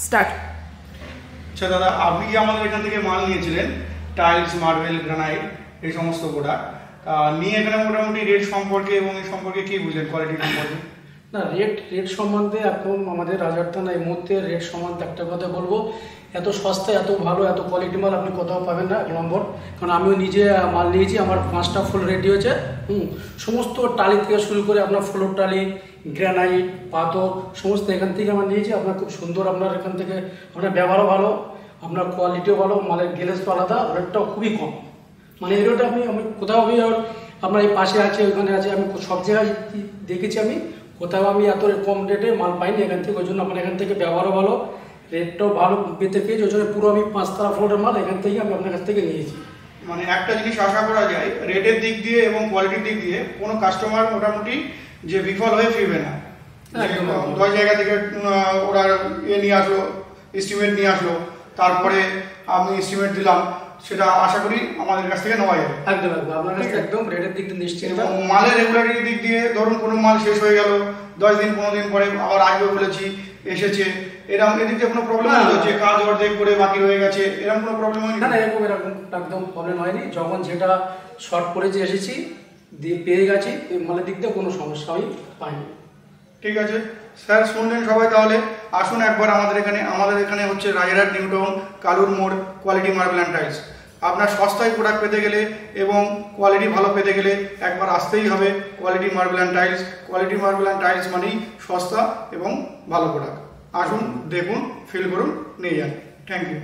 Start. আচ্ছা দাদা, আপনি কি আমাদের এখান থেকে মাল নিয়েছিলেন? টাইলস, মার্বেল, গ্রানাইট এই সমস্ত প্রোডাক্ট নিয়ে এখানে মোটামুটি রেট সম্পর্কে এবং এই সম্পর্কে কি বুঝলেন, কোয়ালিটি সম্পর্কে? না, রেট সম্বন্ধে এখন আমাদের রাজারথান এই মুহূর্তে রেট সম্বন্ধে একটা কথা বলবো, এত সস্তা, এত ভালো, এত কোয়ালিটি মাল আপনি কোথাও পাবেন না, এক নম্বর। কারণ আমিও নিজে মাল নিয়েছি, আমার 5টা ফুল রেডি হয়েছে। সমস্ত টালি থেকে শুরু করে আপনার ফ্লোর টালি, গ্রানাইট, পাথর সমস্ত এখান থেকে আমরা নিয়েছি। আপনার খুব সুন্দর, আপনার এখান থেকে আপনার ব্যবহারও ভালো, আপনার কোয়ালিটিও ভালো, মালের গ্লেজ তো আলাদা, রেটটাও খুবই কম। মানে এই রেটটা আমি কোথাও আপনার এই পাশে আছে, ওইখানে আছে, আমি সব জায়গায় দেখেছি, আমি কোথাও আমি এত কম রেটে মাল পাইনি এখান থেকে। ওই জন্য আপনার এখান থেকে ব্যবহারও ভালো, রেটটাও ভালো পেতে পেয়েছি। ওই জন্য পুরো আমি 5তলা ফ্লোরের মাল এখান থেকে আমি আপনার কাছ থেকে নিয়েছি। মানে একটা জিনিস আশা করা যায়, রেটের দিক দিয়ে এবং কোয়ালিটির দিক দিয়ে কোনো কাস্টমার মোটামুটি যে বিফল হয়ে ফিরবে না। 10 জায়গা থেকে ওরা নিয়ে আসলো, এস্টিমেট নিয়ে আসলো, তারপরে আমি এস্টিমেট দিলাম, সেটা আশা করি আমাদের কাছ থেকে নেওয়া যাবে। একদম আপনার কাছ থেকে একদম রেটের দিক দিয়ে নিশ্চিত। মালের রেগুলারিটির দিক দিয়ে ধরুন কোনো মাল শেষ হয়ে গেল, 10 দিন 15 দিন পরে আবার আসবে বলেছি, এসেছে, এরকম এদিক দিয়ে কোনো প্রবলেম হলো যে কাজ অর্ধেক করে বাকি রয়ে গেছে, এরকম কোনো প্রবলেম হয়নি? না, এরকম একদম প্রবলেম হয়নি। যখন যেটা শর্ট পড়েছে এসেছি, দিয়ে পেয়ে গেছি, মালের দিক দিয়ে কোনো সমস্যা আমি পাইনি। ঠিক আছে স্যার, শুনলেন সবাই, তাহলে আসুন একবার আমাদের এখানে হচ্ছে রাজারহাট, নিউ টাউন, কালুর মোড়, কোয়ালিটি মার্বেল অ্যান্ড টাইলস। আপনার সস্তায় প্রোডাক্ট পেতে গেলে এবং কোয়ালিটি ভালো পেতে গেলে একবার আসতেই হবে quality marble and tiles. Quality marble and tiles মানেই সস্তা এবং ভালো প্রোডাক্ট। আসুন, দেখুন, ফিল করুন, নিয়ে যান। Thank you.